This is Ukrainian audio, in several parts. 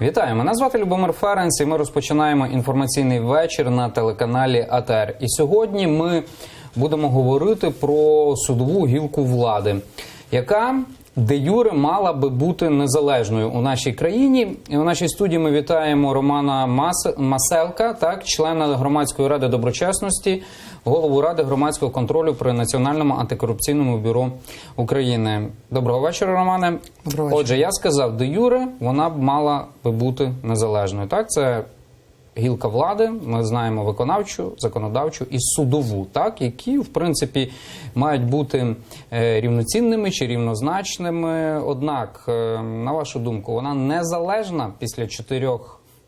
Вітаю, мене звати Любомир Ференц і ми розпочинаємо інформаційний вечір на телеканалі АТR. І сьогодні ми будемо говорити про судову гілку влади, яка де-юре мала би бути незалежною у нашій країні. І у нашій студії ми вітаємо Романа Маселка, члена Громадської ради доброчесності, голову Ради громадського контролю при Національному антикорупційному бюро України. Доброго вечора, Романе. Доброго вечора. Отже, я сказав, де-юре вона б мала би бути незалежною. Так, це гілка влади, ми знаємо виконавчу, законодавчу і судову, так, які, в принципі, мають бути рівноцінними чи рівнозначними. Однак, на вашу думку, вона незалежна після 4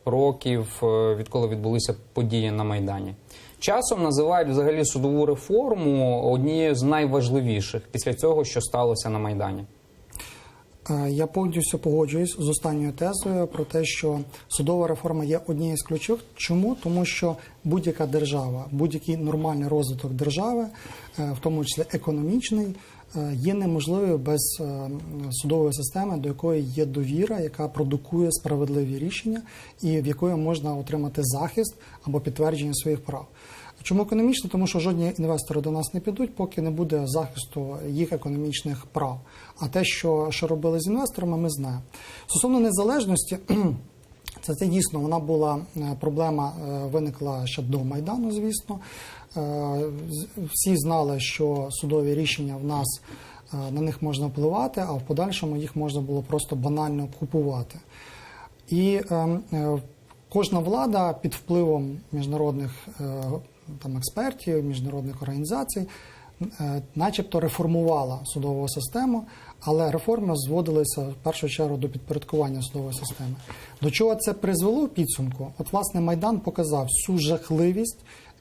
років, відколи відбулися події на Майдані? Часом називають взагалі судову реформу однією з найважливіших після цього, що сталося на Майдані. Я повністю погоджуюсь з останньою тезою про те, що судова реформа є однією з ключових. Чому? Тому що будь-яка держава, будь-який нормальний розвиток держави, в тому числі економічний, є неможливою без судової системи, до якої є довіра, яка продукує справедливі рішення і в якої можна отримати захист або підтвердження своїх прав. Чому економічно? Тому що жодні інвестори до нас не підуть, поки не буде захисту їх економічних прав. А те, що робили з інвесторами, ми знаємо. Стосовно незалежності, це дійсно, вона була, проблема виникла ще до Майдану, звісно. Всі знали, що судові рішення в нас, на них можна впливати, а в подальшому їх можна було просто банально купувати. І кожна влада під впливом міжнародних експертів, міжнародних організацій, начебто реформувала судову систему, але реформи зводилися в першу чергу до підпорядкування судової системи. До чого це призвело в підсумку? От, власне, Майдан показав всю жахливість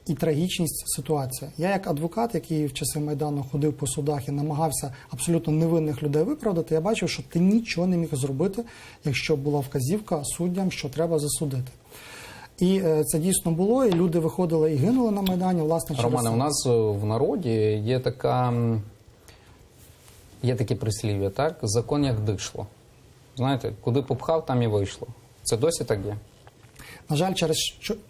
і трагічність ситуації. Я як адвокат, який в часи Майдану ходив по судах і намагався абсолютно невинних людей виправдати, я бачив, що ти нічого не міг зробити, якщо була вказівка суддям, що треба засудити. І це дійсно було, і люди виходили і гинули на Майдані, власне, через Романе, у нас в народі є таке прислів'я, так? Закон як дишло. Знаєте, куди попхав, там і вийшло. Це досі так є? На жаль, через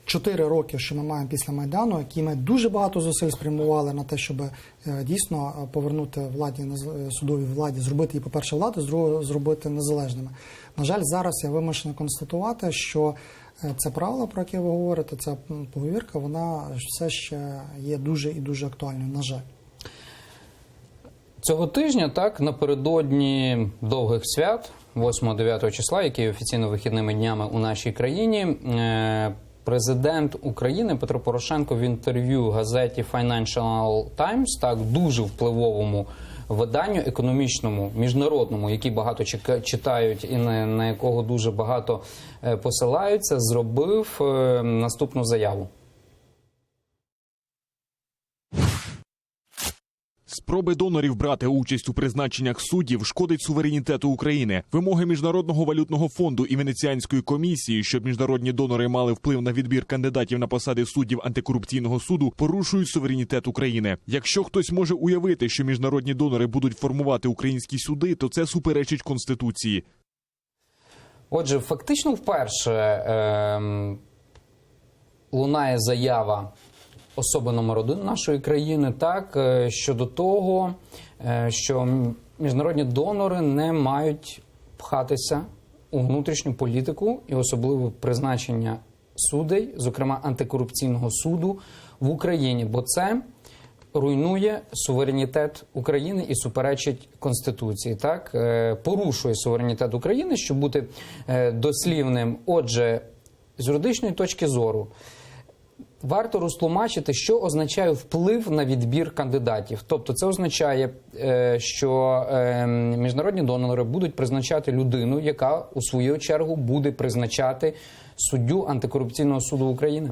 4 роки, що ми маємо після Майдану, які ми дуже багато зусиль спрямували на те, щоб дійсно повернути судовій владі, зробити її, по-перше, владу, зробити незалежними. На жаль, зараз я вимушений констатувати, що це правило, про яке ви говорите, ця поговірка, вона все ще є дуже і дуже актуальною, на жаль. Цього тижня, так, напередодні довгих свят, 8-9 числа, які є офіційно вихідними днями у нашій країні, президент України Петро Порошенко в інтерв'ю газеті Financial Times, так, дуже впливовому виданню економічному, міжнародному, який багато читають і на якого дуже багато посилаються, зробив наступну заяву. Спроби донорів брати участь у призначеннях суддів шкодить суверенітету України. Вимоги Міжнародного валютного фонду і Венеціанської комісії, щоб міжнародні донори мали вплив на відбір кандидатів на посади суддів антикорупційного суду, порушують суверенітет України. Якщо хтось може уявити, що міжнародні донори будуть формувати українські суди, то це суперечить Конституції. Отже, фактично вперше лунає заява особи номер 1 нашої країни, так, щодо того, що міжнародні донори не мають пхатися у внутрішню політику і особливо призначення суддей, зокрема антикорупційного суду в Україні, бо це руйнує суверенітет України і суперечить Конституції, так, порушує суверенітет України, щоб бути дослівним. Отже, з юридичної точки зору, варто розтлумачити, що означає вплив на відбір кандидатів. Тобто це означає, що міжнародні донори будуть призначати людину, яка у свою чергу буде призначати суддю антикорупційного суду України.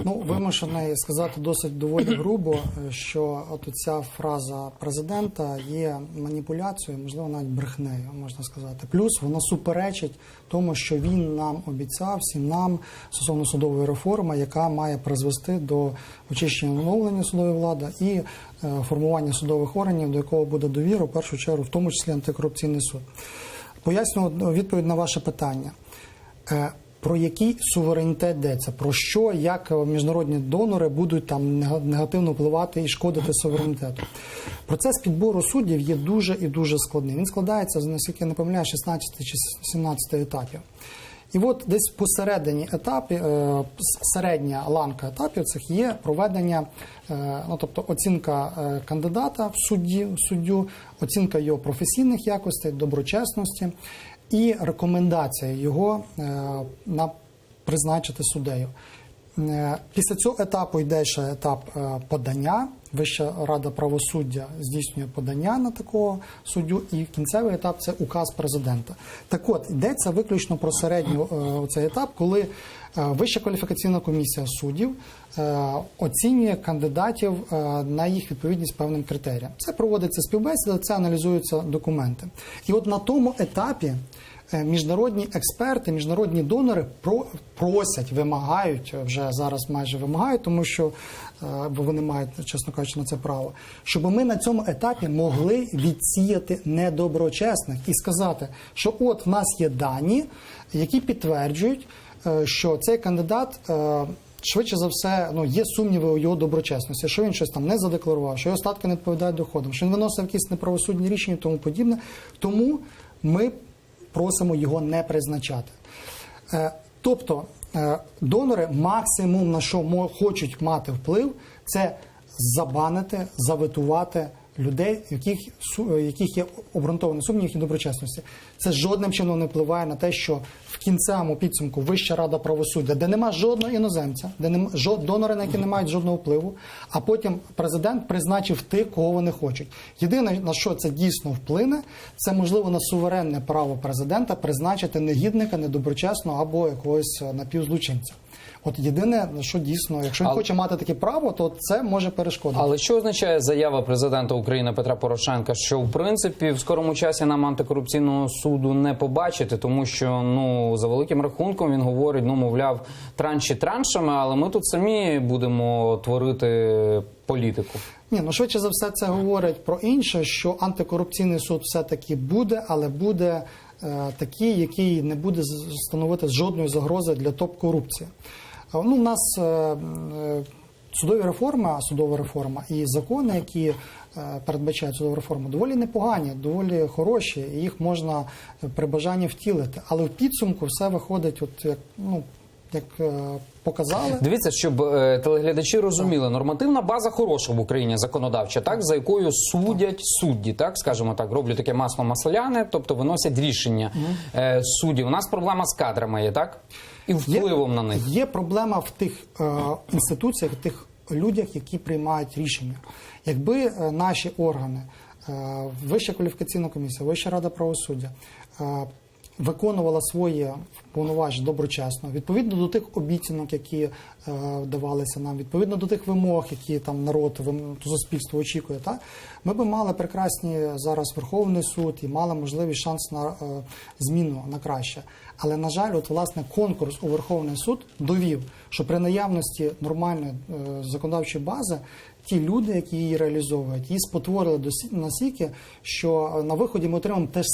Вимушений сказати доволі грубо, що от ця фраза президента є маніпуляцією, можливо, навіть брехнею, можна сказати. Плюс вона суперечить тому, що він нам обіцяв, всім нам, стосовно судової реформи, яка має призвести до очищення оновлення судової влади і формування судових органів, до якого буде довіра, в першу чергу, в тому числі антикорупційний суд. Поясню відповідь на ваше питання. Про який суверенітет йдеться, про що, як міжнародні донори будуть там негативно впливати і шкодити суверенітету. Процес підбору суддів є дуже і дуже складний. Він складається, наскільки я не помиляю, 16 чи 17 етапів. І от десь посередині етапі, середня ланка етапів цих є проведення, тобто оцінка кандидата в суддю, оцінка його професійних якостей, доброчесності і рекомендація його призначити суддею. Після цього етапу йде ще етап подання. Вища рада правосуддя здійснює подання на такого суддю, і кінцевий етап – це указ президента. Так от, йдеться виключно про середній цей етап, коли Вища кваліфікаційна комісія суддів оцінює кандидатів на їх відповідність певним критеріям. Це проводиться співбесіда, це аналізуються документи. І от на тому етапі міжнародні експерти, міжнародні донори просять, вимагають, вже зараз майже вимагають, тому що вони мають, чесно кажучи, на це право, щоб ми на цьому етапі могли відсіяти недоброчесних і сказати, що от в нас є дані, які підтверджують, що цей кандидат швидше за все, є сумніви у його доброчесності, що він щось там не задекларував, що його статки не відповідають доходам, що він виносив якісь неправосудні рішення і тому подібне. Тому ми просимо його не призначати. Тобто донори максимум, на що хочуть мати вплив, це забанити, заветувати людей, яких є обґрунтований сумнів їхній доброчесності. Це жодним чином не впливає на те, що в кінцевому підсумку Вища рада правосуддя, де нема жодного іноземця, де нема донори, на які не мають жодного впливу, а потім президент призначив тих, кого вони хочуть. Єдине, на що це дійсно вплине, це, можливо, на суверенне право президента призначити негідника, недоброчесного або якогось напівзлочинця. От єдине, на що дійсно, якщо він хоче мати таке право, то це може перешкодити. Але що означає заява президента України Петра Порошенка, що в принципі в скорому часі нам антикорупційного суду не побачити, тому що за великим рахунком він говорить, мовляв, транші траншами, але ми тут самі будемо творити політику. Ні, швидше за все це говорить про інше, що антикорупційний суд все-таки буде, але буде такий, який не буде становити жодної загрози для топ-корупції. У нас судова реформа і закони, які передбачають судову реформу, доволі непогані, доволі хороші, і їх можна при бажанні втілити. Але в підсумку все виходить, як показали. Дивіться, щоб телеглядачі розуміли, нормативна база хороша в Україні, законодавча, так, за якою судять судді, так, скажімо так, роблять таке масло масляне, тобто виносять рішення суддів. У нас проблема з кадрами є, так? І впливом на них. Є проблема в тих інституціях, в тих людях, які приймають рішення. Якби наші органи, Вища кваліфікаційна комісія, Вища рада правосуддя, виконувала свої повноваження доброчесно, відповідно до тих обіцянок, які давалися нам, відповідно до тих вимог, які там народ, суспільство очікує, ми б мали прекрасні зараз Верховний суд і мали можливість шанс на зміну на краще. Але, на жаль, власне, конкурс у Верховний суд довів, що при наявності нормальної законодавчої бази ті люди, які її реалізовують, її спотворили настільки, що на виході ми отримаємо те ж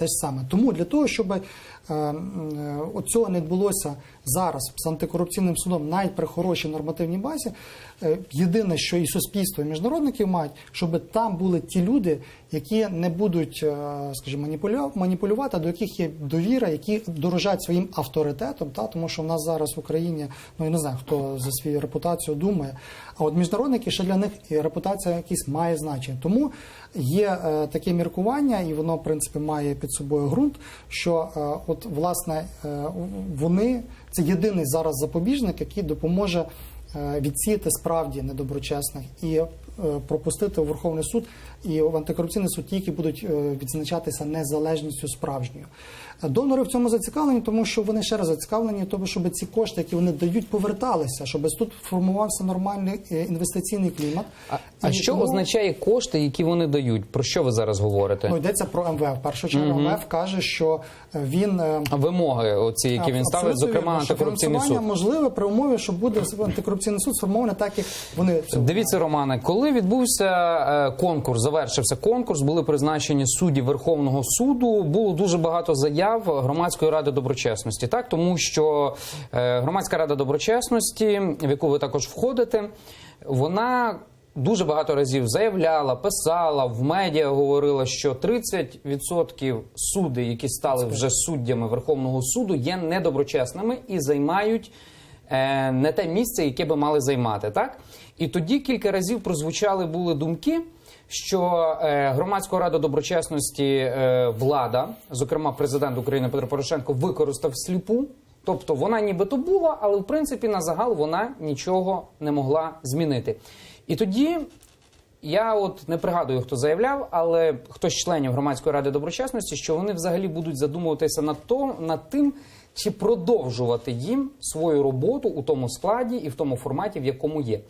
саме. Тому для того, щоб цього не відбулося зараз з антикорупційним судом, навіть при хорошій нормативній базі, єдине, що і суспільство, і міжнародники мають, щоб там були ті люди, які не будуть, скажімо, маніпулювати, до яких є довіра, які дорожать своїм авторитетом, тому що в нас зараз в Україні, я не знаю, хто за свою репутацію думає, а от міжнародники, ще для них і репутація якась має значення. Тому є таке міркування, і воно, в принципі, має під собою ґрунт, що власне, вони – це єдиний зараз запобіжник, який допоможе відсіяти справді недоброчесних і пропустити у Верховний суд і в антикорупційний суд ті, які будуть відзначатися незалежністю справжньою. Донори в цьому зацікавлені, тому що вони ще раз зацікавлені, тому щоб ці кошти, які вони дають, поверталися, щоб тут формувався нормальний інвестиційний клімат. А що означає кошти, які вони дають? Про що ви зараз говорите? Йдеться про МВФ. В першу чергу МВФ каже, що він... Вимоги оці, які він ставить, зокрема антикорупційний суд. Фінансування можливе при умові, що буде антикорупційний суд сформований так, як вони... Дивіться, Романе, коли Коли відбувся конкурс, завершився конкурс, були призначені судді Верховного суду, було дуже багато заяв Громадської ради доброчесності. Так, тому що Громадська рада доброчесності, в яку ви також входите, вона дуже багато разів заявляла, писала, в медіа говорила, що 30% суддів, які стали вже суддями Верховного суду, є недоброчесними і займають не те місце, яке би мали займати. Так? І тоді кілька разів прозвучали були думки, що Громадську раду доброчесності влада, зокрема президент України Петро Порошенко, використав сліпу. Тобто вона нібито була, але в принципі на загал вона нічого не могла змінити. І тоді, я от не пригадую, хто заявляв, але хтось з членів Громадської ради доброчесності, що вони взагалі будуть задумуватися над тим, чи продовжувати їм свою роботу у тому складі і в тому форматі, в якому є.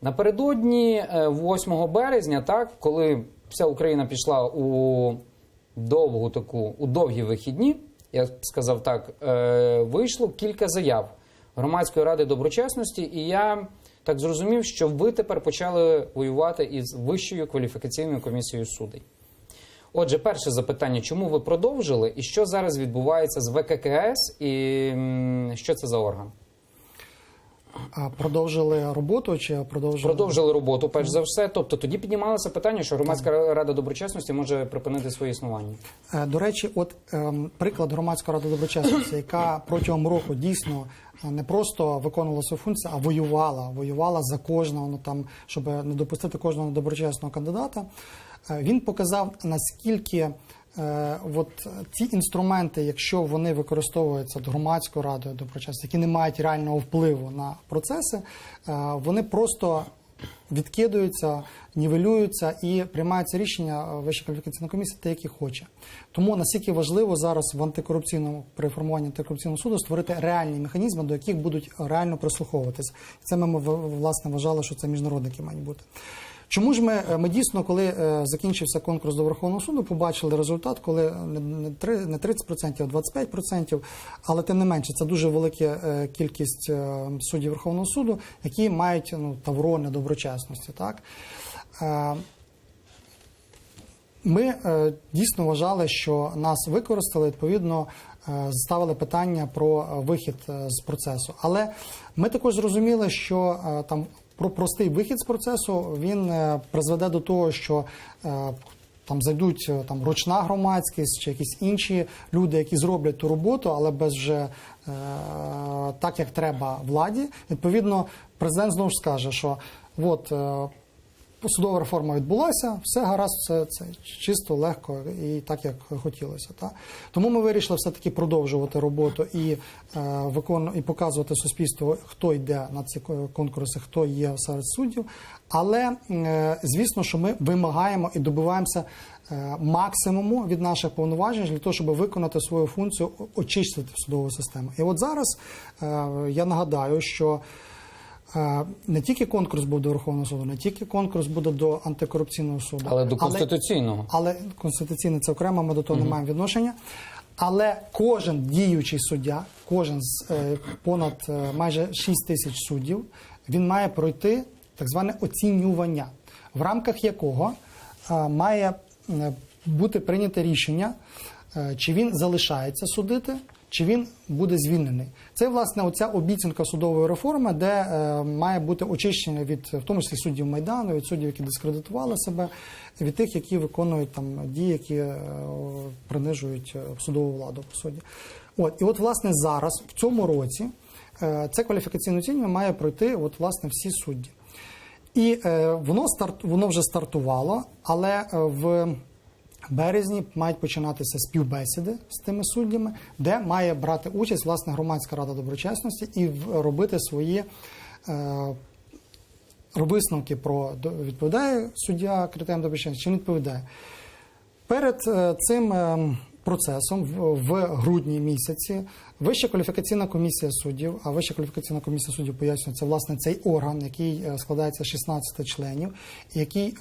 Напередодні 8 березня, так, коли вся Україна пішла у довгі вихідні, я б сказав так, вийшло кілька заяв Громадської ради доброчесності, і я так зрозумів, що ви тепер почали воювати із Вищою кваліфікаційною комісією суддів. Отже, перше запитання, чому ви продовжили і що зараз відбувається з ВККС і що це за орган? Продовжили роботу чи продовжили? Продовжили роботу, перш за все. Тобто тоді піднімалося питання, що Громадська рада доброчесності може припинити своє існування. До речі, от приклад Громадської ради доброчесності, яка протягом року дійсно не просто виконувала свою функцію, а воювала за кожного, там, щоб не допустити кожного доброчесного кандидата. Він показав, наскільки от ці інструменти, якщо вони використовуються Громадською радою доброчесності, які не мають реального впливу на процеси, вони просто відкидаються, нівелюються і приймаються рішення Вищої кваліфікаційної комісії, те, які хоче. Тому наскільки важливо зараз при формуванні антикорупційного суду створити реальні механізми, до яких будуть реально прислуховуватися. Це ми, власне, вважали, що це міжнародники мають бути. Чому ж ми дійсно, коли закінчився конкурс до Верховного суду, побачили результат, коли не 30%, а 25%, але тим не менше, це дуже велика кількість суддів Верховного суду, які мають тавро недоброчесності. Так? Ми дійсно вважали, що нас використали, відповідно, ставили питання про вихід з процесу. Але ми також зрозуміли, що там про простий вихід з процесу, він призведе до того, що там зайдуть ручна громадськість чи якісь інші люди, які зроблять ту роботу, але без вже так, як треба владі. Відповідно, президент знову ж скаже, що от судова реформа відбулася, все гаразд, все це чисто, легко і так, як хотілося. Так? Тому ми вирішили все-таки продовжувати роботу і показувати суспільству, хто йде на ці конкурси, хто є серед суддів. Але, звісно, що ми вимагаємо і добиваємося максимуму від наших повноважень для того, щоб виконати свою функцію, очистити судову систему. І от зараз я нагадаю, що не тільки конкурс був до Верховного суду, не тільки конкурс буде до антикорупційного суду. Але до Конституційного. Але Конституційний – це окремо, ми до того не маємо відношення. Але кожен діючий суддя, кожен з понад майже 6 тисяч суддів, він має пройти так зване оцінювання, в рамках якого має бути прийнято рішення, чи він залишається судити, чи він буде звільнений. Це, власне, оця обіцянка судової реформи, де має бути очищення від, в тому числі, суддів Майдану, від суддів, які дискредитували себе, від тих, які виконують там дії, які принижують судову владу, по суті. І от, власне, зараз, в цьому році, це кваліфікаційне оцінювання має пройти, от, власне, всі судді. І воно вже стартувало, але в березні мають починатися співбесіди з тими суддями, де має брати участь, власне, Громадська рада доброчесності і робити свої висновки про відповідає суддя критеріям доброчесності чи не відповідає. Перед цим процесом в грудні місяці Вища кваліфікаційна комісія суддів, а Вища кваліфікаційна комісія суддів, пояснює, це, власне, цей орган, який складається з 16 членів, який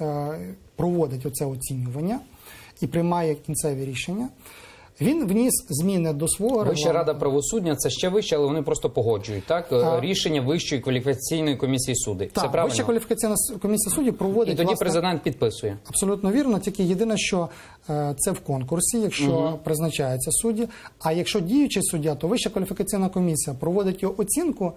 проводить оце оцінювання і приймає кінцеві рішення. Він вніс зміни до свого Вища регламенту. рада правосуддя це ще вище, але вони просто погоджують, так? Рішення Вищої кваліфікаційної комісії суддів. Це Так, правильно? Вища кваліфікаційна комісія суддів проводить, І тоді власне, президент підписує. абсолютно вірно, тільки єдине, що це в конкурсі, якщо призначаються судді, а якщо діючий суддя, то Вища кваліфікаційна комісія проводить його оцінку,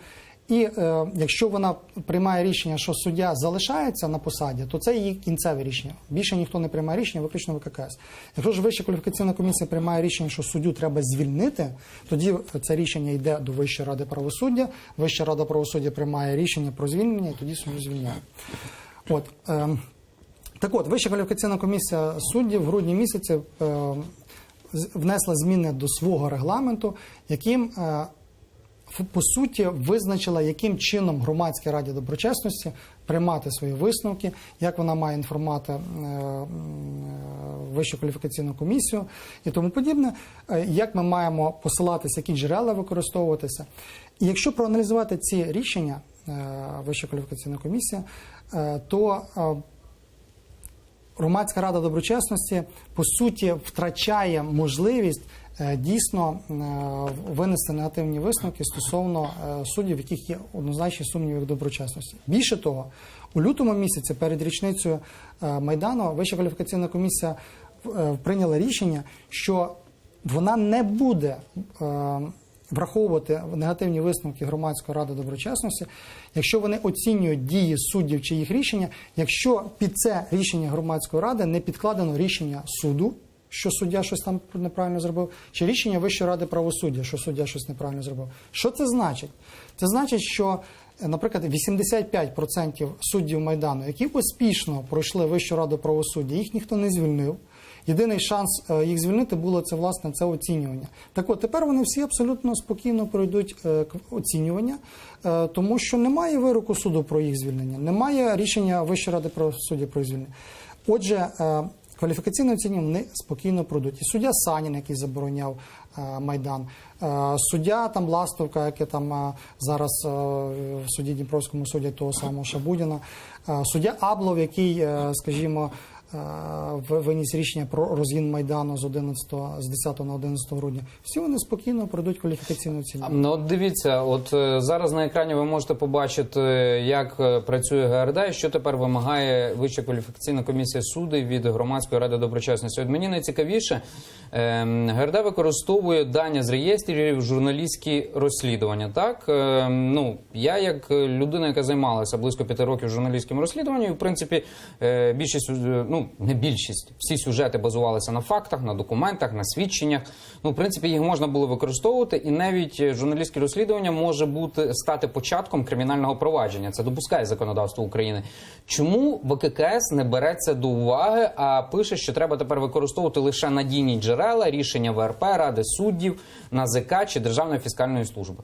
і якщо вона приймає рішення, що суддя залишається на посаді, то це її кінцеве рішення. Більше ніхто не приймає рішення, виключно ВККС. Якщо ж Вища кваліфікаційна комісія приймає рішення, що суддю треба звільнити, тоді це рішення йде до Вищої ради правосуддя, Вища рада правосуддя приймає рішення про звільнення, і тоді суддю звільняє. От, так от, Вища кваліфікаційна комісія суддів в грудні місяці внесла зміни до свого регламенту, яким по суті визначила, яким чином Громадській раді доброчесності приймати свої висновки, як вона має інформувати Вищу кваліфікаційну комісію і тому подібне, як ми маємо посилатися, які джерела використовуватися. І якщо проаналізувати ці рішення Вища кваліфікаційна комісія, то Громадська рада доброчесності, по суті, втрачає можливість дійсно винести негативні висновки стосовно суддів, в яких є однозначні сумніви в доброчесності. Більше того, у лютому місяці перед річницею Майдану Вища кваліфікаційна комісія прийняла рішення, що вона не буде враховувати негативні висновки Громадської ради доброчесності, якщо вони оцінюють дії суддів чи їх рішення, якщо під це рішення Громадської ради не підкладено рішення суду, що суддя щось там неправильно зробив, чи рішення Вищої ради правосуддя, що суддя щось неправильно зробив. Що це значить? Це значить, що, наприклад, 85% суддів Майдану, які успішно пройшли Вищу раду правосуддя, їх ніхто не звільнив. Єдиний шанс їх звільнити було це, власне, це оцінювання. Так от, тепер вони всі абсолютно спокійно пройдуть оцінювання, тому що немає вироку суду про їх звільнення, немає рішення Вищої ради правосуддя про їх звільнення. Отже, кваліфікаційне оцінювання вони спокійно пройдуть. І суддя Санін, який забороняв Майдан, суддя там Ластовка, який там зараз в суді Дніпровському суді того самого Шабудіна, суддя Аблов, який, скажімо, виніс рішення про розгін Майдану з 10 на 11 грудня. Всі вони спокійно пройдуть кваліфікаційну оцінювання. Ну, от дивіться, от зараз на екрані ви можете побачити, як працює ГРД і що тепер вимагає Вища кваліфікаційна комісія суддів від Громадської ради доброчесності. От мені найцікавіше, ГРД використовує дані з реєстрів журналістські розслідування. Так? Ну, я як людина, яка займалася близько 5 років журналістським розслідуванням, в принципі, більшість, ну, не більшість, всі сюжети базувалися на фактах, на документах, на свідченнях. Ну, в принципі, їх можна було використовувати, і навіть журналістське розслідування може стати початком кримінального провадження. Це допускає законодавство України. Чому ВККС не бере це до уваги, а пише, що треба тепер використовувати лише надійні джерела, рішення ВРП, Ради суддів, НАЗК чи Державної фіскальної служби?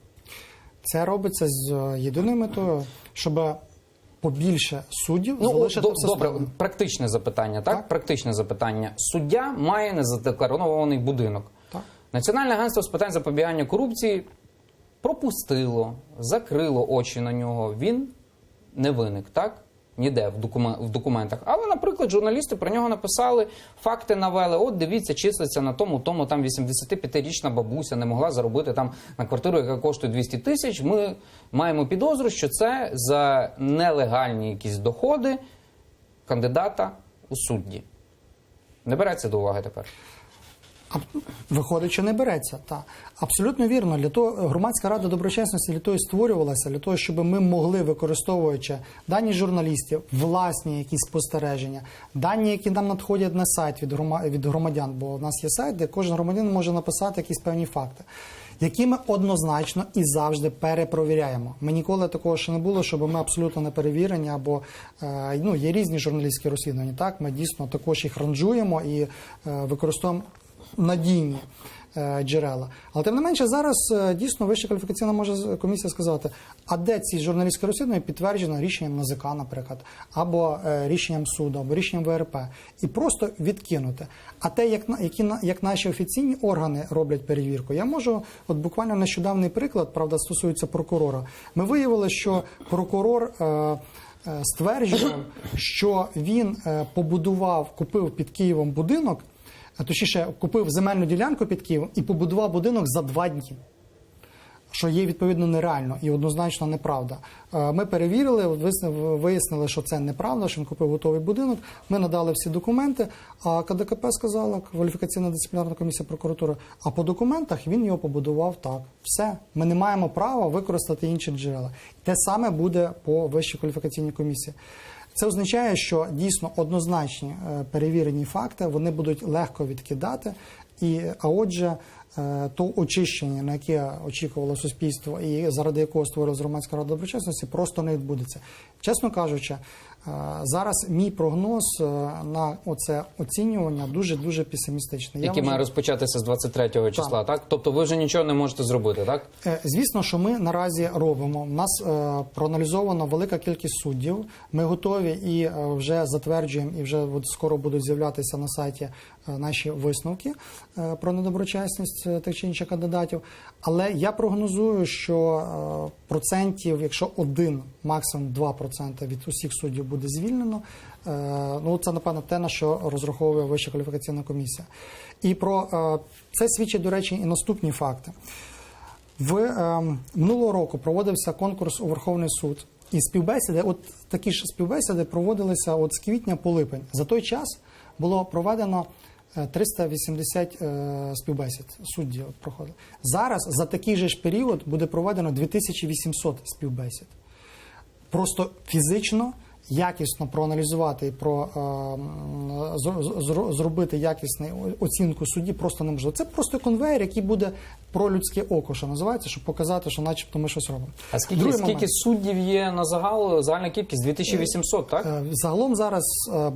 Це робиться з єдиною метою, щоб побільше суддів залишити в системі. Добре, практичне запитання, так? Практичне запитання. Суддя має незадекларований будинок. Так. Національне агентство з питань запобігання корупції пропустило, закрило очі на нього. Він не виник, так? Ніде в документах. Але, наприклад, журналісти про нього написали, факти навели. От, дивіться, числиться на тому, там 85-річна бабуся не могла заробити там на квартиру, яка коштує 200 тисяч. Ми маємо підозру, що це за нелегальні якісь доходи кандидата у судді. Не береться до уваги тепер? Виходить, що не береться. Так. Абсолютно вірно. Для того Громадська рада доброчесності для того і створювалася, для того, щоб ми могли, використовуючи дані журналістів, власні якісь спостереження, дані, які нам надходять на сайт від громадян, бо у нас є сайт, де кожен громадянин може написати якісь певні факти, які ми однозначно і завжди перепровіряємо. Ми ніколи такого ще не було, щоб ми абсолютно не перевірені, або є різні журналістські розслідування. Так, ми дійсно також їх ранжуємо і використовуємо надійні джерела. Але тим не менше зараз дійсно Вища кваліфікаційна комісія сказати, а де ці журналістські розслідування підтверджено рішенням НАЗК, наприклад, або рішенням суду, або рішенням ВРП, і просто відкинути. А те, як наші офіційні органи роблять перевірку, я можу, от буквально нещодавний приклад, правда, стосується прокурора. Ми виявили, що прокурор стверджував, що він купив під Києвом будинок точніше, купив земельну ділянку під Києвом і побудував будинок за 2 дні. Що є, відповідно, нереально і однозначно неправда. Ми перевірили, вияснили, що це неправда, що він купив готовий будинок. Ми надали всі документи, а КДКП сказала, кваліфікаційна дисциплінарна комісія прокуратури, а по документах він його побудував так. Все. Ми не маємо права використати інші джерела. Те саме буде по Вищій кваліфікаційній комісії. Це означає, що дійсно однозначні перевірені факти, вони будуть легко відкидати, а отже, то очищення, на яке очікувало суспільство і заради якого створилась громадська рада доброчесності, просто не відбудеться. Чесно кажучи, зараз мій прогноз на оце оцінювання дуже песимістичний. Який має розпочатися з 23 числа, так? Тобто ви вже нічого не можете зробити, так? Звісно, що ми наразі робимо. У нас проаналізована велика кількість суддів. Ми готові і вже затверджуємо, і вже скоро будуть з'являтися на сайті наші висновки про недоброчесність тих чи інших кандидатів. Але я прогнозую, що процентів, якщо 1, максимум 2% від усіх суддів буде звільнено, ну це, напевно, те, на що розраховує Вища кваліфікаційна комісія. І про це свідчать, до речі, і наступні факти. Минулого року проводився конкурс у Верховний суд. І співбесіди, от такі ж співбесіди проводилися от з квітня по липень. За той час було проведено 380 співбесід, судді проходили. Зараз за такий же ж період буде проведено 2800 співбесід. Просто фізично, якісно проаналізувати і зробити якісну оцінку судді просто неможливо. Це просто конвейер, який буде про людське око, що називається, щоб показати, що начебто ми щось робимо. А скільки суддів є на загальна кількість? 2800, так? Загалом зараз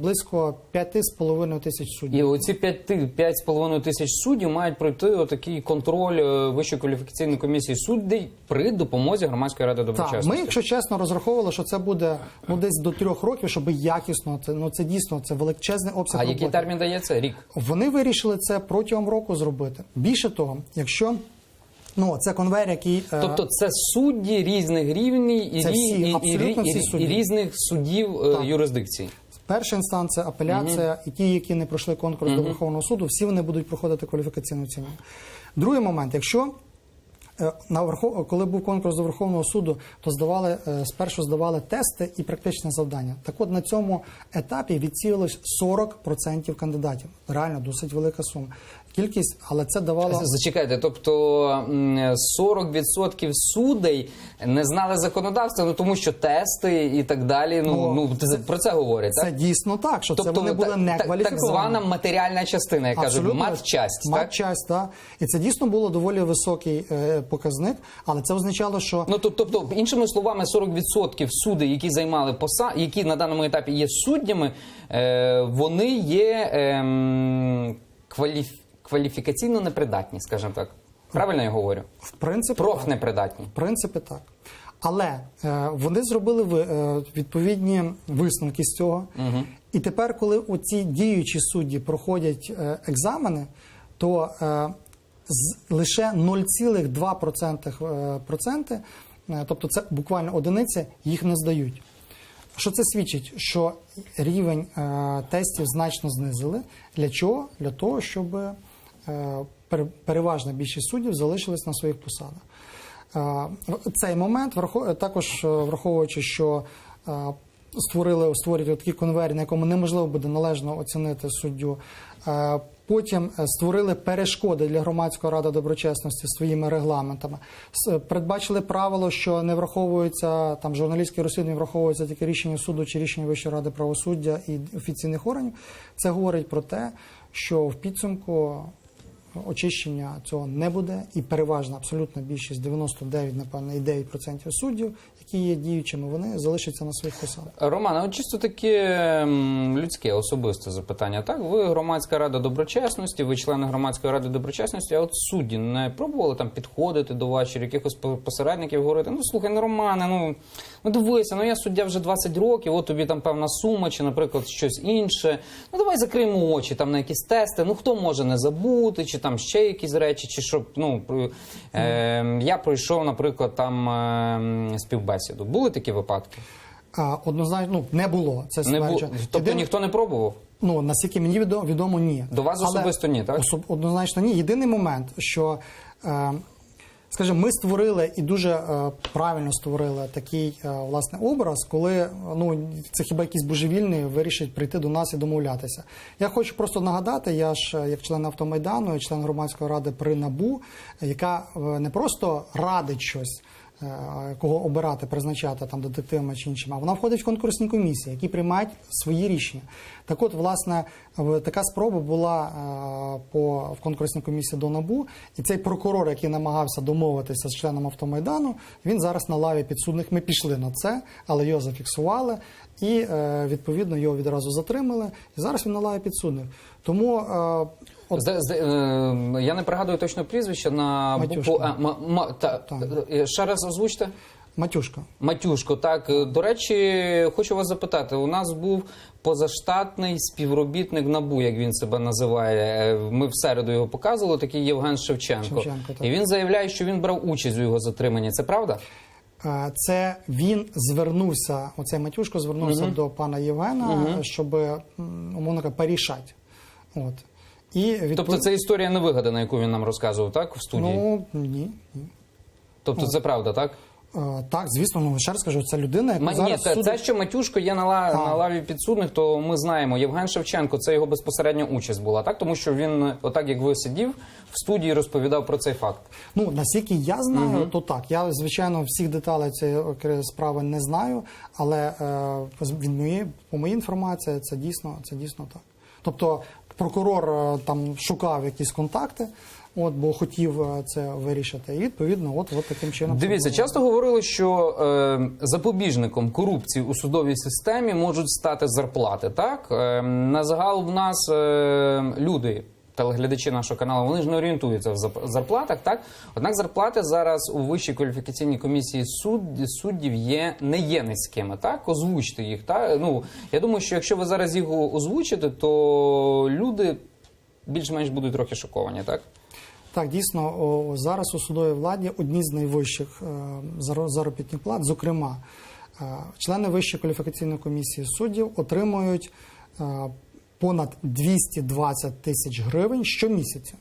близько 5,5 тисяч суддів. І оці 5,5 тисяч суддів мають пройти отакий контроль Вищої кваліфікаційної комісії суддів при допомозі Громадської ради доброчесності. Так, ми, якщо чесно, розраховували, що це буде десь до 3 років, щоб якісно, це дійсно це величезний обсяг роботи. А який термін дається? Рік? Вони вирішили це протягом року зробити. Більше того, якщо це конвейер, який... Тобто це судді різних рівнів і різних судів юрисдикцій? Перша інстанція, апеляція і ті, які не пройшли конкурс до Верховного суду, всі вони будуть проходити кваліфікаційну оцінювання. Другий момент, якщо коли був конкурс до Верховного суду, то спершу здавали тести і практичне завдання. Так от на цьому етапі відсіялось 40% кандидатів. Реально досить велика сума. Кількість, але це давало... Зачекайте, тобто 40% суддей не знали законодавства, тому що тести і так далі, про це говорять, так? Це дійсно так, що тобто, це вони були не кваліфіковані. Так звана матеріальна частина, як кажуть, матчасть, так? Матчасть, так. І це дійсно було доволі високий показник, але це означало, що... Тобто, іншими словами, 40% суддей, які займали посади, які на даному етапі є суддями, вони є кваліфікаційно непридатні, скажімо так. Правильно я говорю? В принципі, профнепридатні. В принципі, так. Але вони зробили відповідні висновки з цього. Угу. І тепер, коли оці діючі судді проходять екзамени, то лише 0,2%, тобто це буквально одиниці, їх не здають. Що це свідчить? Що рівень тестів значно знизили. Для чого? Для того, щоб переважна більшість суддів залишились на своїх посадах. Цей момент, також враховуючи, що створюють такий конвейер, на якому неможливо буде належно оцінити суддю. Потім створили перешкоди для Громадської ради доброчесності своїми регламентами. Передбачили правило, що не враховується, там журналістські розслідування враховуються тільки рішення суду чи рішення Вищої ради правосуддя і офіційних органів. Це говорить про те, що в підсумку очищення цього не буде, і переважна абсолютна більшість, 99,9% суддів, які є діючими, вони залишаться на своїх посадах. Роман, от чисто таке людське, особисте запитання. Так, ви Громадська рада доброчесності, ви члени Громадської ради доброчесності, а от судді не пробували там підходити до вас, чи якихось посередників говорити, слухай, Романе, дивися, я суддя вже 20 років, от тобі там певна сума, чи, наприклад, щось інше, давай закриємо очі там на якісь тести, хто може не забути, чи там ще якісь речі, чи щоб, я пройшов, наприклад, там співбесіду. Були такі випадки? Однозначно, не було. Це тобто ніхто не пробував? Ну, наскільки мені відомо, ні. До вас особисто ні, так? Однозначно ні. Єдиний момент, що, скажімо, ми створили і дуже правильно створили такий, власне, образ, коли, ну, це хіба якісь божевільні вирішать прийти до нас і домовлятися. Я хочу просто нагадати, я ж, як член Автомайдану, член громадської ради при НАБУ, яка не просто радить щось, кого обирати, призначати там детективами чи іншими, а вона входить в конкурсні комісії, які приймають свої рішення. Так от, власне, така спроба була в конкурсній комісії до НАБУ, і цей прокурор, який намагався домовитися з членом Автомайдану, він зараз на лаві підсудних. Ми пішли на це, але його зафіксували і, відповідно, його відразу затримали, і зараз він на лаві підсудних. Тому... Я не пригадую точно прізвище на Матюшко. Ще раз озвучте. Матюшко. Матюшко, так. До речі, хочу вас запитати. У нас був позаштатний співробітник НАБУ, як він себе називає. Ми в середу його показували, такий Євген Шевченко. Так. І він заявляє, що він брав участь у його затриманні. Це правда? Це він звернувся, оцей Матюшко звернувся до пана Євгена, щоб, умовно кажучи, порішати. От. Тобто це історія не вигадана, яку він нам розказував, так, в студії? Ну, ні. Тобто це правда, так? Так, звісно, ну, ще раз кажу, це людина, яка зараз... Ні, це, що Матюшко є на лаві підсудних, то ми знаємо. Євген Шевченко, це його безпосередня участь була, так? Тому що він, отак як ви сидів, в студії розповідав про цей факт. Ну, наскільки я знаю, то так. Я, звичайно, всіх деталей цієї справи не знаю, але по моїй інформації це дійсно так. Тобто прокурор там шукав якісь контакти, бо хотів це вирішити. І, відповідно, от таким чином... Дивіться, часто говорили, що запобіжником корупції у судовій системі можуть стати зарплати, так? На загал в нас люди, телеглядачі нашого каналу, вони ж не орієнтуються в зарплатах, так? Однак зарплати зараз у Вищій кваліфікаційній комісії суддів не є низькими, так? Озвучте їх, так? Ну, я думаю, що якщо ви зараз їх озвучите, то люди більш-менш будуть трохи шоковані, так? Так, дійсно, зараз у судовій владі одні з найвищих заробітних плат. Зокрема, члени Вищої кваліфікаційної комісії суддів отримують понад 220 тисяч гривень щомісяця.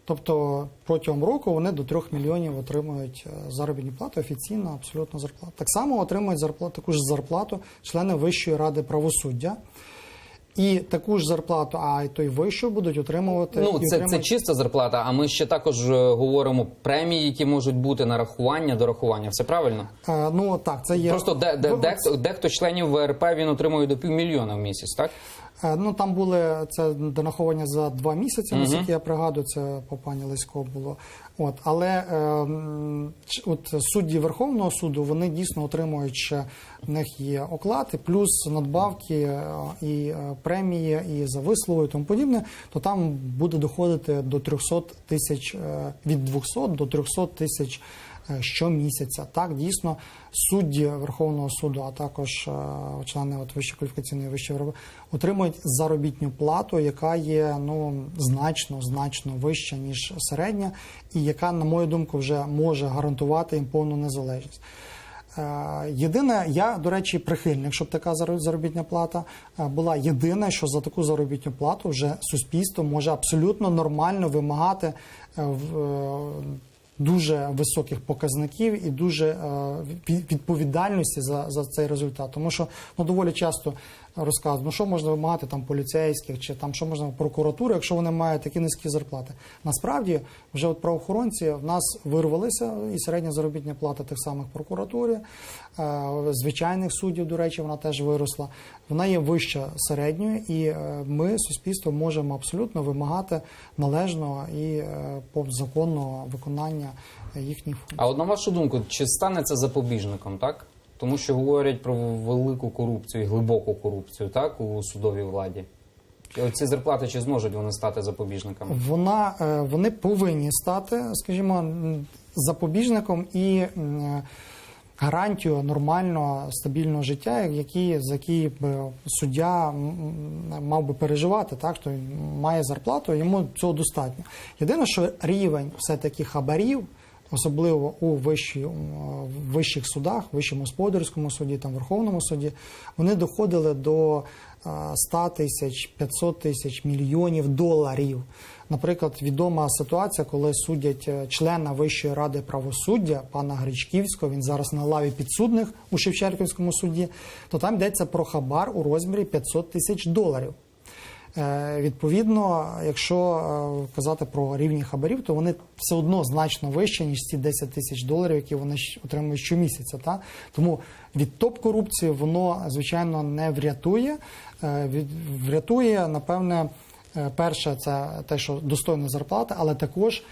Тобто протягом року вони до 3 мільйонів отримують заробітні плати, офіційно, абсолютно зарплату. Так само отримують таку ж зарплату члени Вищої ради правосуддя. І таку ж зарплату, а й той вищу будуть отримувати. Ну, це чиста зарплата, а ми ще також говоримо премії, які можуть бути, нарахування, дорахування. Все правильно? Ну, так, це є... Просто дехто членів ВРП, він отримує до 500 000 в місяць, так? Ну, там були це донаховування за 2 місяці, наскільки я пригадую, це по пані Лесько було. Але от судді Верховного суду, вони дійсно отримують ще, в них є оклади, плюс надбавки і премії, і за вислугу і тому подібне, то там буде доходити до 300 тисяч, від 200 до 300 тисяч щомісяця. Так, дійсно, судді Верховного суду, а також члени Вищої кваліфікаційної вищої ради отримують заробітну плату, яка є значно вища, ніж середня, і яка, на мою думку, вже може гарантувати їм повну незалежність. Єдине, я, до речі, прихильник, щоб така заробітна плата була. Єдине, що за таку заробітну плату вже суспільство може абсолютно нормально вимагати дуже високих показників і дуже відповідальності за цей результат. Тому що доволі часто розказують, що можна вимагати там поліцейських, чи там що можна прокуратури, якщо вони мають такі низькі зарплати. Насправді, вже от правоохоронці в нас вирвалися, і середня заробітна плата тих самих прокуратури, звичайних суддів, до речі, вона теж виросла. Вона є вища середньої, і ми, суспільство, можемо абсолютно вимагати належного і законного виконання їхніх функцій. А от на вашу думку, чи стане це запобіжником, так? Тому що говорять про велику корупцію і глибоку корупцію, так, у судовій владі. Оці зарплати, чи зможуть вони стати запобіжниками? Вони повинні стати, скажімо, запобіжником і гарантією нормального, стабільного життя, за який суддя мав би переживати, так, що він має зарплату, йому цього достатньо. Єдине, що рівень все-таки хабарів особливо у вищих судах, Вищому господарському суді, там, Верховному суді, вони доходили до 100 тисяч, 500 тисяч, мільйонів доларів. Наприклад, відома ситуація, коли судять члена Вищої ради правосуддя, пана Гречківського, він зараз на лаві підсудних у Шевченківському суді, то там йдеться про хабар у розмірі 500 тисяч доларів. Відповідно, якщо казати про рівні хабарів, то вони все одно значно вищі, ніж ці 10 тисяч доларів, які вони отримують щомісяця. Та? Тому від топ-корупції воно, звичайно, не врятує. Врятує, напевне, перше, це те, що достойна зарплата, але також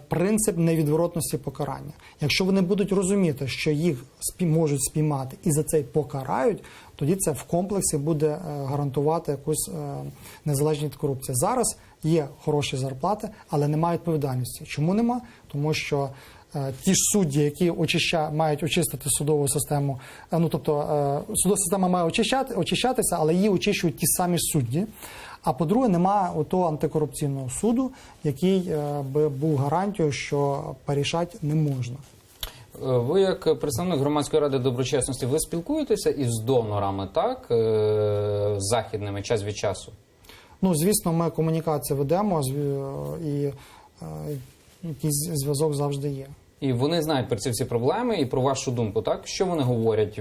принцип невідворотності покарання. Якщо вони будуть розуміти, що їх можуть спіймати і за це й покарають, тоді це в комплексі буде гарантувати якусь незалежність від корупції. Зараз є хороші зарплати, але немає відповідальності. Чому нема? Тому що ті ж судді, які мають очистити судову систему, судова система має очищатися, але її очищують ті самі судді. А по-друге, немає того антикорупційного суду, який би був гарантією, що порішати не можна. Ви, як представник Громадської ради доброчесності, ви спілкуєтеся із донорами, так? Західними, час від часу? Ну, звісно, ми комунікацію ведемо, і якийсь зв'язок завжди є. І вони знають про ці всі проблеми і про вашу думку, так? Що вони говорять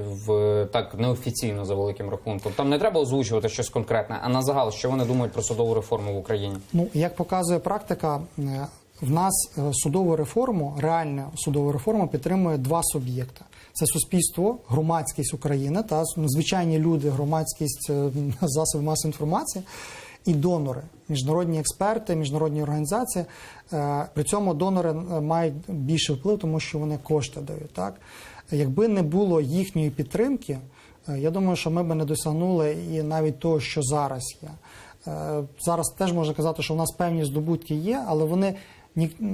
так неофіційно за великим рахунком? Там не треба озвучувати щось конкретне, а на загал, що вони думають про судову реформу в Україні? Ну, як показує практика, в нас судову реформу, реальну судову реформу підтримує два суб'єкти. Це суспільство, громадськість України, та звичайні люди, громадськість, засоби масової інформації і донори, міжнародні експерти, міжнародні організації. При цьому донори мають більший вплив, тому що вони кошти дають. Так? Якби не було їхньої підтримки, я думаю, що ми б не досягнули і навіть того, що зараз є. Зараз теж можна казати, що в нас певні здобутки є, але вони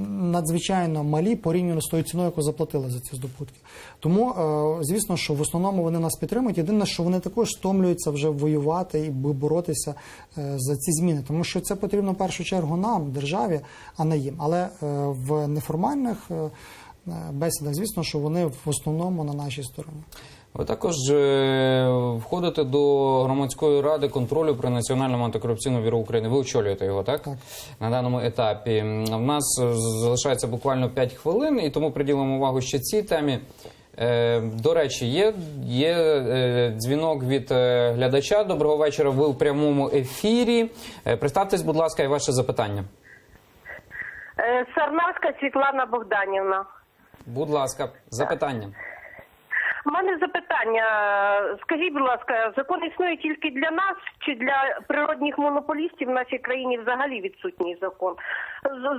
надзвичайно малі порівняно з тою ціною, яку заплатили за ці здобутки. Тому, звісно, що в основному вони нас підтримують. Єдине, що вони також стомлюються вже воювати і боротися за ці зміни. Тому що це потрібно в першу чергу нам, державі, а не їм. Але в неформальних бесідах, звісно, що вони в основному на нашій стороні. Ви також входите до Громадської ради контролю при Національному антикорупційному бюро України. Ви очолюєте його, так? Так. На даному етапі. В нас залишається буквально 5 хвилин, і тому приділимо увагу ще цій темі. До речі, є дзвінок від глядача. Доброго вечора, ви в прямому ефірі. Представтесь, будь ласка, і ваше запитання. Сарнавська Світлана Богданівна. Будь ласка, запитання. У мене запитання. Скажіть, будь ласка, закон існує тільки для нас чи для природних монополістів в нашій країні взагалі відсутній закон?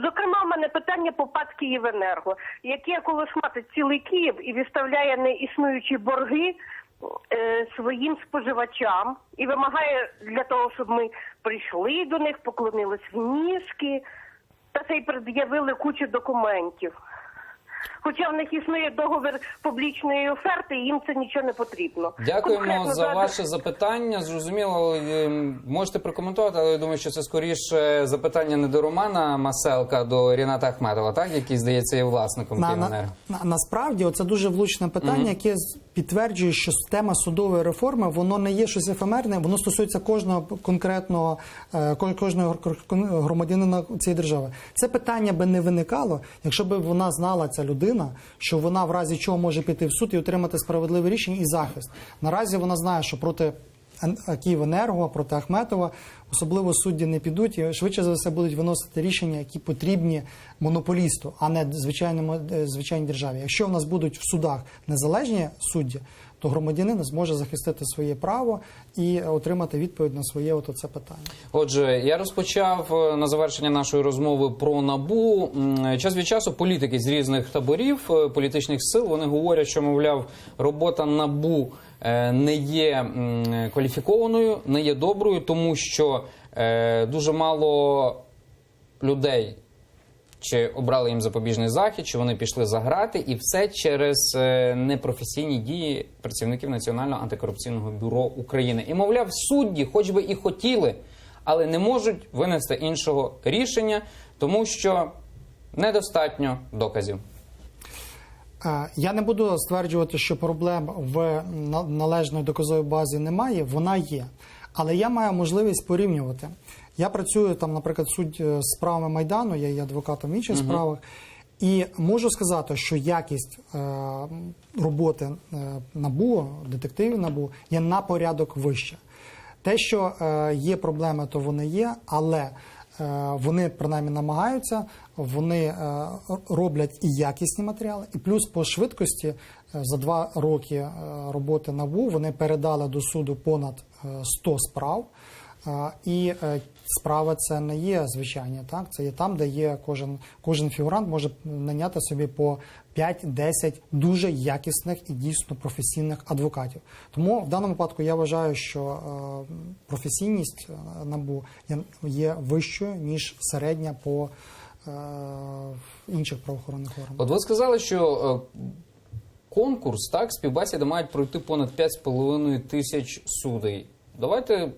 Зокрема, у мене питання по ПАТ «Київенерго», яке колошматить цілий Київ і виставляє неіснуючі борги своїм споживачам і вимагає для того, щоб ми прийшли до них, поклонились в ніжки та ще й пред'явили кучу документів. Хоча в них існує договір публічної оферти, і їм це нічого не потрібно. Дякуємо Конкретно за ваше запитання. Зрозуміло, можете прокоментувати, але я думаю, що це скоріше запитання не до Романа Маселка, а до Ріната Ахметова, так, який, здається, є власником «Київенерго». Насправді, це дуже влучне питання, яке підтверджує, що тема судової реформи, воно не є щось ефемерне, воно стосується кожного конкретного, кожного громадянина цієї держави. Це питання би не виникало, якщо б вона знала, ця людина, що вона в разі чого може піти в суд і отримати справедливе рішення і захист. Наразі вона знає, що проти «Київенерго», проти Ахметова особливо судді не підуть і швидше за все будуть виносити рішення, які потрібні монополісту, а не звичайній державі. Якщо в нас будуть в судах незалежні судді, то громадянин зможе захистити своє право і отримати відповідь на своє оце питання. Отже, я розпочав на завершення нашої розмови про НАБУ. Час від часу політики з різних таборів, політичних сил, вони говорять, що, мовляв, робота НАБУ не є кваліфікованою, не є доброю, тому що дуже мало людей чи обрали їм запобіжний захід, чи вони пішли за грати, і все через непрофесійні дії працівників Національного антикорупційного бюро України. І, мовляв, судді, хоч би і хотіли, але не можуть винести іншого рішення, тому що недостатньо доказів. Я не буду стверджувати, що проблем в належної доказовій базі немає, вона є. Але я маю можливість порівнювати. Я працюю там, наприклад, з справами Майдану, я є адвокатом в інших справах, і можу сказати, що якість роботи НАБУ, детективів НАБУ, є на порядок вища. Те, що є проблеми, то вони є, але вони принаймні намагаються, вони роблять і якісні матеріали, і плюс по швидкості за 2 роки роботи НАБУ вони передали до суду понад 100 справ. І справа це не є звичайні, так? Це є там, де є кожен фігурант може наняти собі по 5-10 дуже якісних і дійсно професійних адвокатів. Тому в даному випадку я вважаю, що професійність НАБУ є вищою, ніж середня по інших правоохоронних органах. От ви сказали, що конкурс, так, співбесіди мають пройти понад 5,5 тисяч судей. Давайте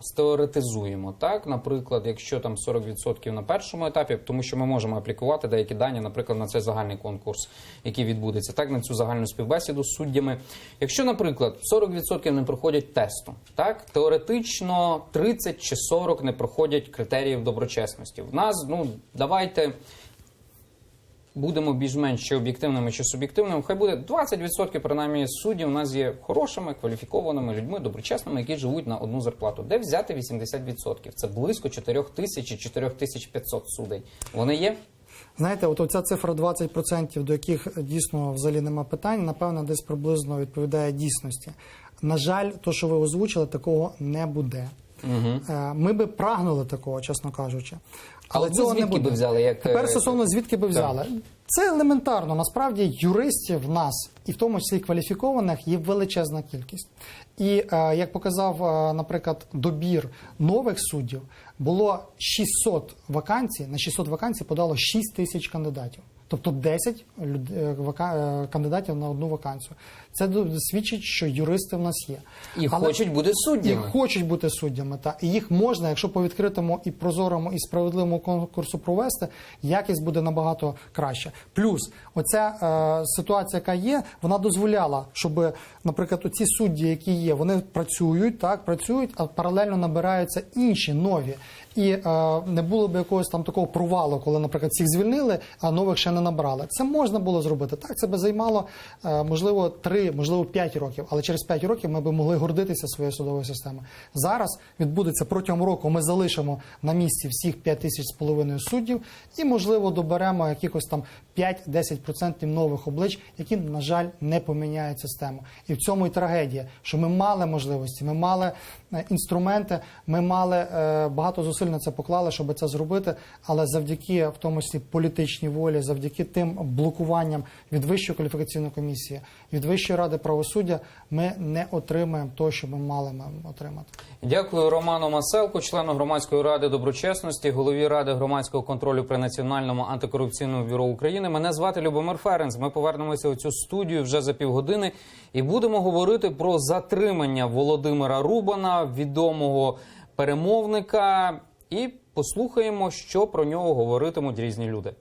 стеоретизуємо, так, наприклад, якщо там 40% на першому етапі, тому що ми можемо аплікувати деякі дані, наприклад, на цей загальний конкурс, який відбудеться, так, на цю загальну співбесіду з суддями. Якщо, наприклад, 40% не проходять тесту, так, теоретично 30 чи 40 не проходять критеріїв доброчесності. В нас, давайте будемо більш-менш чи об'єктивними, чи суб'єктивними, хай буде 20% принаймні суддів у нас є хорошими, кваліфікованими людьми, доброчесними, які живуть на одну зарплату. Де взяти 80%? Це близько 4000 і 4500 судей. Вони є? Знаєте, от оця цифра 20%, до яких дійсно взагалі нема питань, напевно, десь приблизно відповідає дійсності. На жаль, то, що ви озвучили, такого не буде. Ми би прагнули такого, чесно кажучи. Але цього звідки не буде. би взяли? Як... Тепер стосовно звідки би взяли. Це елементарно. Насправді юристів в нас, і в тому числі кваліфікованих, є величезна кількість. І, як показав, наприклад, добір нових суддів, було 600 вакансій, на 600 вакансій подало 6 тисяч кандидатів. Тобто 10 кандидатів на одну вакансію. Це свідчить, що юристи в нас є. І хочуть бути суддями. І хочуть бути суддями. Та. І їх можна, якщо по відкритому і прозорому і справедливому конкурсу провести, якість буде набагато краще. Плюс оця ситуація, яка є, вона дозволяла, щоб, наприклад, оці судді, які є, вони працюють, а паралельно набираються інші нові. І не було б якогось там такого провалу, коли, наприклад, всіх звільнили, а нових ще не набрали. Це можна було зробити. Так, це би займало, можливо, 3, можливо, 5 років. Але через 5 років ми б могли гордитися своєю судовою системою. Зараз відбудеться протягом року, ми залишимо на місці всіх 5500 суддів і, можливо, доберемо якихось там 5-10% нових облич, які, на жаль, не поміняють систему. І в цьому і трагедія, що ми мали можливості, ми мали інструменти, ми мали багато зусиль на це поклали, щоб це зробити, але завдяки, в тому числі, політичній волі, завдяки тим блокуванням від Вищої кваліфікаційної комісії, від Вищої ради правосуддя, ми не отримаємо того, що ми мали отримати. Дякую Роману Маселку, члену Громадської ради доброчесності, голові Ради громадського контролю при Національному антикорупційному бюро України. Мене звати Любомир Ференц. Ми повернемося у цю студію вже за півгодини і будемо говорити про затримання Володимира Рубана, відомого перемовника, і послухаємо, що про нього говоритимуть різні люди.